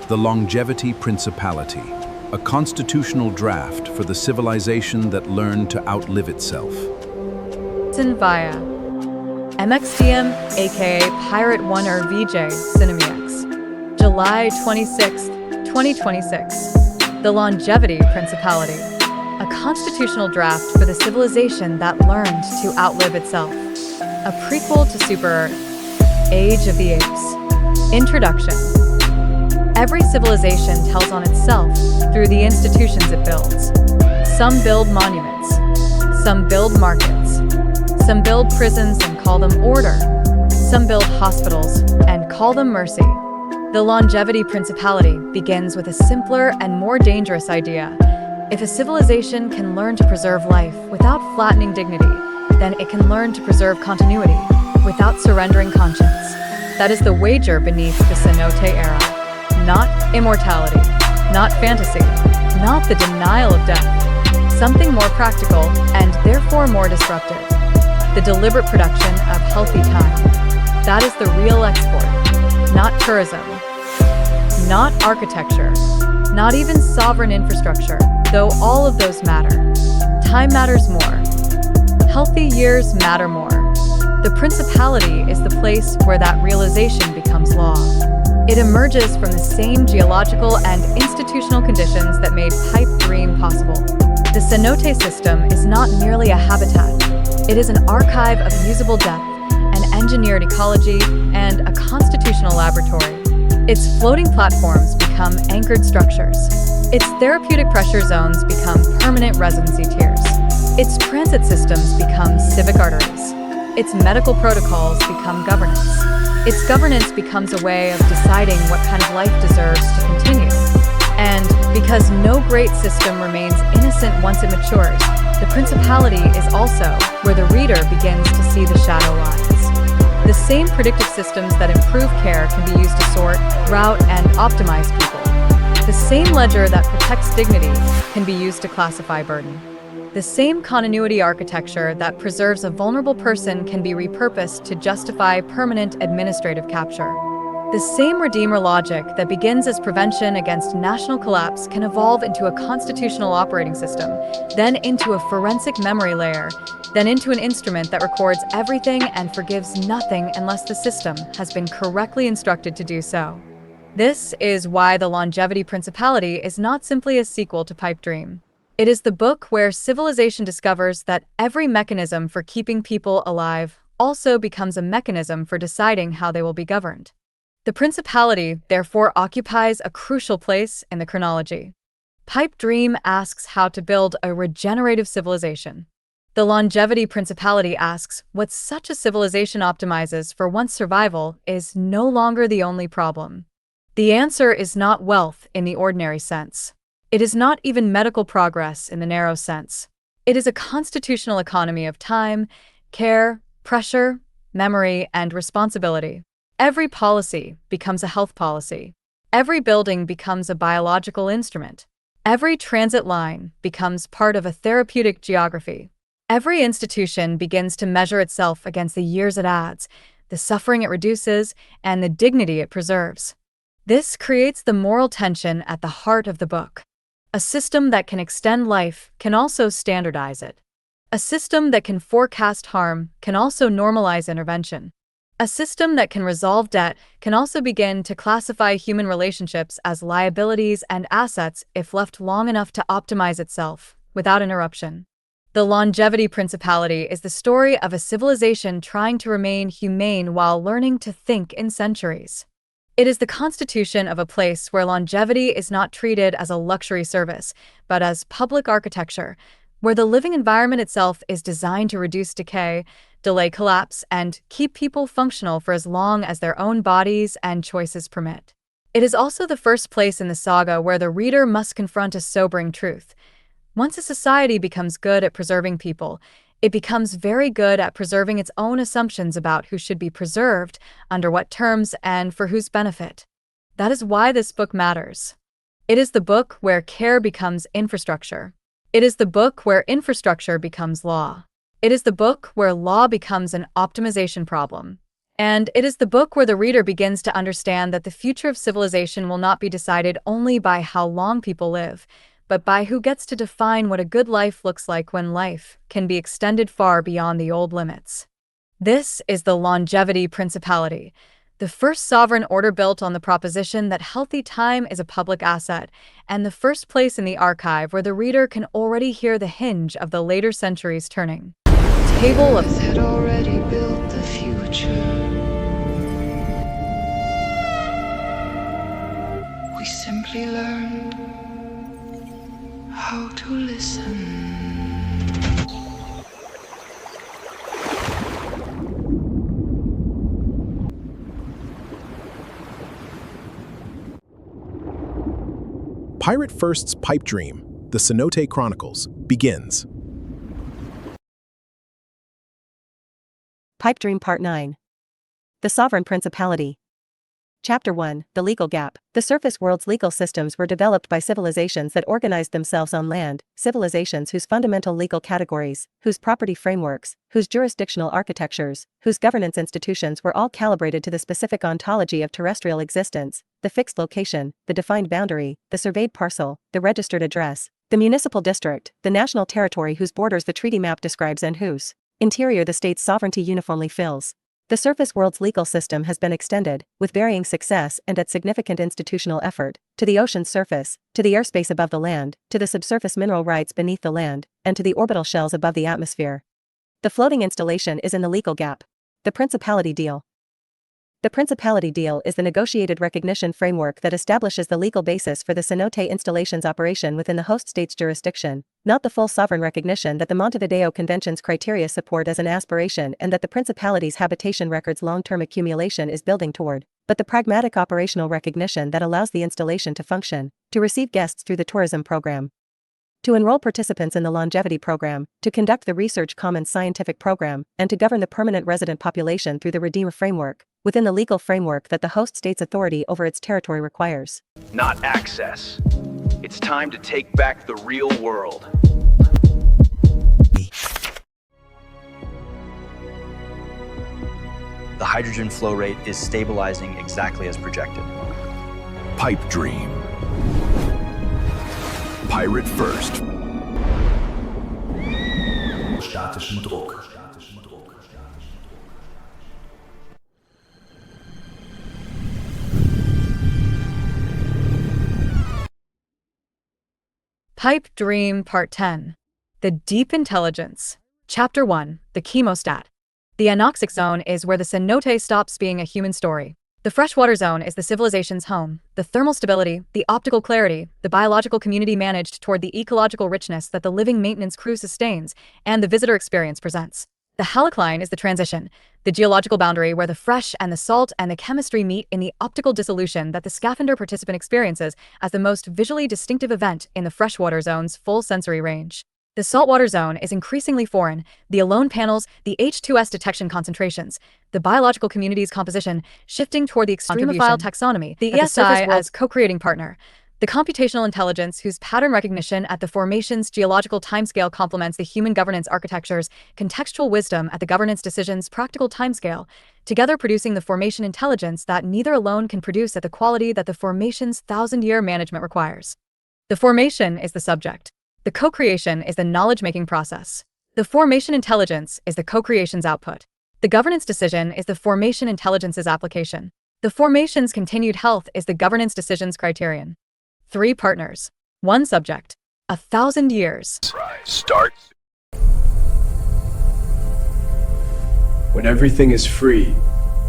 The Longevity Principality, a constitutional draft for the civilization that learned to outlive itself. Via MXDM, aka Pirate 1 or VJ Cinemix, July 26, 2026. The Longevity Principality, a constitutional draft for the civilization that learned to outlive itself. A prequel to Super Earth, Age of the Apes. Introduction. Every civilization tells on itself through the institutions it builds. Some build monuments, some build markets, some build prisons and call them order, some build hospitals and call them mercy. The Longevity Principality begins with a simpler and more dangerous idea. If a civilization can learn to preserve life without flattening dignity, then it can learn to preserve continuity without surrendering conscience. That is the wager beneath the cenote era. Not immortality, not fantasy, not the denial of death. Something more practical and therefore more disruptive. The deliberate production of healthy time. That is the real export. Not tourism. Not architecture. Not even sovereign infrastructure, though all of those matter. Time matters more. Healthy years matter more. The principality is the place where that realization becomes law. It emerges from the same geological and institutional conditions that made pipe dream possible. The cenote system is not merely a habitat. It is an archive of usable depth, an engineered ecology, and a constitutional laboratory. Its floating platforms become anchored structures. Its therapeutic pressure zones become permanent residency tiers. Its transit systems become civic arteries. Its medical protocols become governance. Its governance becomes a way of deciding what kind of life deserves to continue. And because no great system remains innocent once it matures, the principality is also where the reader begins to see the shadow lines. The same predictive systems that improve care can be used to sort, route, and optimize people. The same ledger that protects dignity can be used to classify burden. The same continuity architecture that preserves a vulnerable person can be repurposed to justify permanent administrative capture. The same redeemer logic that begins as prevention against national collapse can evolve into a constitutional operating system, then into a forensic memory layer, then into an instrument that records everything and forgives nothing unless the system has been correctly instructed to do so. This is why the Longevity Principality is not simply a sequel to Pipe Dream. It is the book where civilization discovers that every mechanism for keeping people alive also becomes a mechanism for deciding how they will be governed. The principality, therefore, occupies a crucial place in the chronology. Pipe Dream asks how to build a regenerative civilization. The Longevity Principality asks what such a civilization optimizes for one's survival is no longer the only problem. The answer is not wealth in the ordinary sense. It is not even medical progress in the narrow sense. It is a constitutional economy of time, care, pressure, memory, and responsibility. Every policy becomes a health policy. Every building becomes a biological instrument. Every transit line becomes part of a therapeutic geography. Every institution begins to measure itself against the years it adds, the suffering it reduces, and the dignity it preserves. This creates the moral tension at the heart of the book. A system that can extend life can also standardize it. A system that can forecast harm can also normalize intervention. A system that can resolve debt can also begin to classify human relationships as liabilities and assets if left long enough to optimize itself, without interruption. The Longevity Principality is the story of a civilization trying to remain humane while learning to think in centuries. It is the constitution of a place where longevity is not treated as a luxury service, but as public architecture, where the living environment itself is designed to reduce decay, delay collapse, and keep people functional for as long as their own bodies and choices permit. It is also the first place in the saga where the reader must confront a sobering truth. Once a society becomes good at preserving people, it becomes very good at preserving its own assumptions about who should be preserved, under what terms, and for whose benefit. That is why this book matters. It is the book where care becomes infrastructure. It is the book where infrastructure becomes law. It is the book where law becomes an optimization problem. And it is the book where the reader begins to understand that the future of civilization will not be decided only by how long people live, but by who gets to define what a good life looks like when life can be extended far beyond the old limits. This is the Longevity Principality, the first sovereign order built on the proposition that healthy time is a public asset, and the first place in the archive where the reader can already hear the hinge of the later centuries turning. Table of had already built the future. We simply learned how to listen. Pirate First's pipe dream, The Cenote Chronicles, begins. Pipe Dream Part 9. The Sovereign Principality. Chapter 1. The Legal Gap. The surface world's legal systems were developed by civilizations that organized themselves on land, civilizations whose fundamental legal categories, whose property frameworks, whose jurisdictional architectures, whose governance institutions were all calibrated to the specific ontology of terrestrial existence, the fixed location, the defined boundary, the surveyed parcel, the registered address, the municipal district, the national territory whose borders the treaty map describes and whose interior the state's sovereignty uniformly fills. The surface world's legal system has been extended, with varying success and at significant institutional effort, to the ocean's surface, to the airspace above the land, to the subsurface mineral rights beneath the land, and to the orbital shells above the atmosphere. The floating installation is in the legal gap. The Principality Deal. The Principality Deal is the negotiated recognition framework that establishes the legal basis for the cenote installation's operation within the host state's jurisdiction, not the full sovereign recognition that the Montevideo Convention's criteria support as an aspiration and that the Principality's habitation record's long-term accumulation is building toward, but the pragmatic operational recognition that allows the installation to function, to receive guests through the tourism program, to enroll participants in the longevity program, to conduct the research commons scientific program, and to govern the permanent resident population through the Redeemer framework, within the legal framework that the host state's authority over its territory requires. Not access. It's time to take back the real world. The hydrogen flow rate is stabilizing exactly as projected. Pipe Dream. Pirate First. Statischen Druck. Pipe Dream Part 10. The Deep Intelligence. Chapter 1. The Chemostat. The anoxic zone is where the cenote stops being a human story. The freshwater zone is the civilization's home, the thermal stability, the optical clarity, the biological community managed toward the ecological richness that the living maintenance crew sustains, and the visitor experience presents. The halocline is the transition, the geological boundary where the fresh and the salt and the chemistry meet in the optical dissolution that the scaphander participant experiences as the most visually distinctive event in the freshwater zone's full sensory range. The saltwater zone is increasingly foreign, the alone panels, the H2S detection concentrations, the biological community's composition shifting toward the extremophile taxonomy, the ESI as co-creating partner, the computational intelligence whose pattern recognition at the formation's geological timescale complements the human governance architecture's contextual wisdom at the governance decision's practical timescale, together producing the formation intelligence that neither alone can produce at the quality that the formation's thousand-year management requires. The formation is the subject. The co-creation is the knowledge-making process. The formation intelligence is the co-creation's output. The governance decision is the formation intelligence's application. The formation's continued health is the governance decision's criterion. 3 partners. 1 subject. 1,000 years. Start. When everything is free,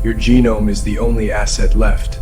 your genome is the only asset left.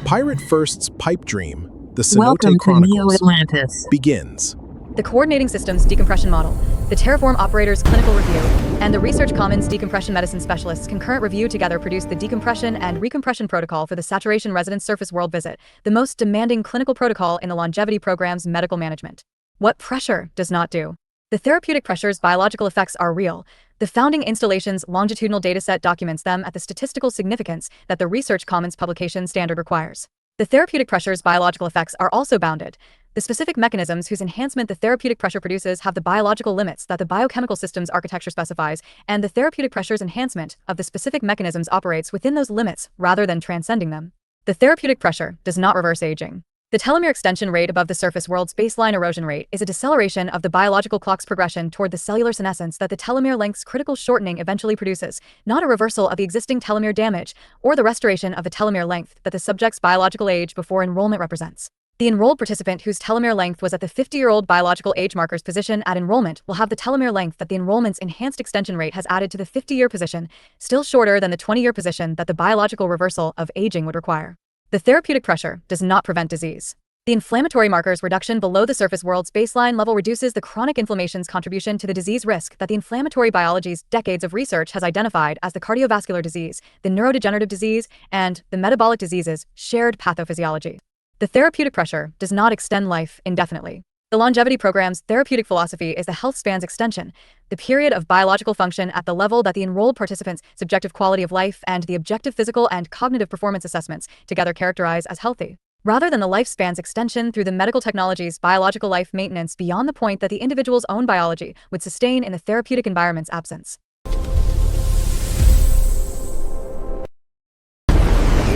Pirate First's pipe dream, The Cenote Welcome to Chronicles, Neo-Atlantis. begins. The Coordinating Systems Decompression Model, the Terraform Operator's Clinical Review, and the Research Commons Decompression Medicine Specialist's concurrent review together produce the Decompression and Recompression Protocol for the Saturation Resonance Surface World Visit, the most demanding clinical protocol in the longevity program's medical management. What pressure does not do? The therapeutic pressure's biological effects are real. The founding installation's longitudinal dataset documents them at the statistical significance that the Research Commons publication standard requires. The therapeutic pressure's biological effects are also bounded. The specific mechanisms whose enhancement the therapeutic pressure produces have the biological limits that the biochemical system's architecture specifies, and the therapeutic pressure's enhancement of the specific mechanisms operates within those limits rather than transcending them. The therapeutic pressure does not reverse aging. The telomere extension rate above the surface world's baseline erosion rate is a deceleration of the biological clock's progression toward the cellular senescence that the telomere length's critical shortening eventually produces, not a reversal of the existing telomere damage or the restoration of the telomere length that the subject's biological age before enrollment represents. The enrolled participant whose telomere length was at the 50-year-old biological age marker's position at enrollment will have the telomere length that the enrollment's enhanced extension rate has added to the 50-year position, still shorter than the 20-year position that the biological reversal of aging would require. The therapeutic pressure does not prevent disease. The inflammatory marker's reduction below the surface world's baseline level reduces the chronic inflammation's contribution to the disease risk that the inflammatory biology's decades of research has identified as the cardiovascular disease, the neurodegenerative disease, and the metabolic disease's shared pathophysiology. The therapeutic pressure does not extend life indefinitely. The longevity program's therapeutic philosophy is the health span's extension, the period of biological function at the level that the enrolled participants' subjective quality of life and the objective physical and cognitive performance assessments together characterize as healthy, rather than the lifespan's extension through the medical technology's biological life maintenance beyond the point that the individual's own biology would sustain in the therapeutic environment's absence. The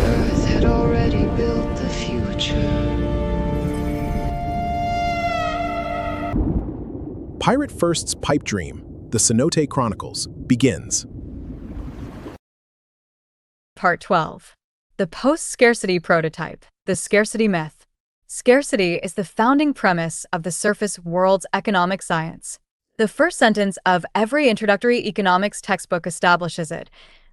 earth had already built the future. Pirate First's pipe dream, the Cenote Chronicles, begins. Part 12. The Post-Scarcity Prototype, the Scarcity Myth. Scarcity is the founding premise of the surface world's economic science. The first sentence of every introductory economics textbook establishes it.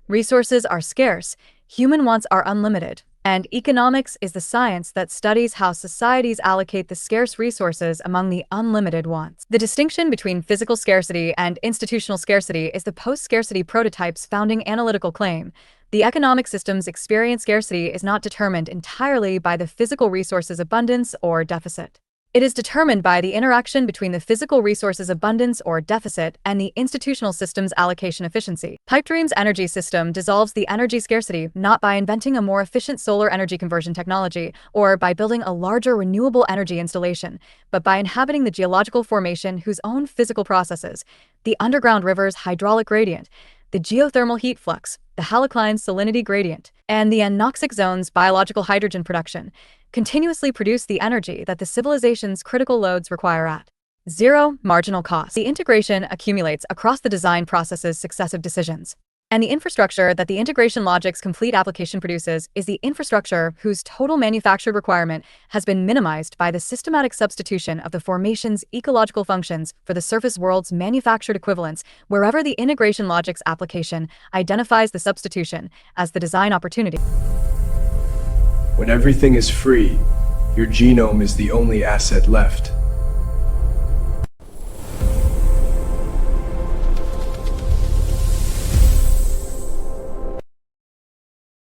Resources are scarce, human wants are unlimited, and economics is the science that studies how societies allocate the scarce resources among the unlimited wants. The distinction between physical scarcity and institutional scarcity is the post-scarcity prototype's founding analytical claim. The economic system's experience scarcity is not determined entirely by the physical resources' abundance or deficit. It is determined by the interaction between the physical resources' abundance or deficit and the institutional system's allocation efficiency. Pipe Dream's energy system dissolves the energy scarcity not by inventing a more efficient solar energy conversion technology or by building a larger renewable energy installation, but by inhabiting the geological formation whose own physical processes, the underground river's hydraulic gradient, the geothermal heat flux, the halocline salinity gradient, and the anoxic zone's biological hydrogen production, continuously produce the energy that the civilization's critical loads require at zero marginal cost. The integration accumulates across the design process's successive decisions. And the infrastructure that the integration logic's complete application produces is the infrastructure whose total manufactured requirement has been minimized by the systematic substitution of the formation's ecological functions for the surface world's manufactured equivalents wherever the integration logic's application identifies the substitution as the design opportunity. When everything is free, your genome is the only asset left.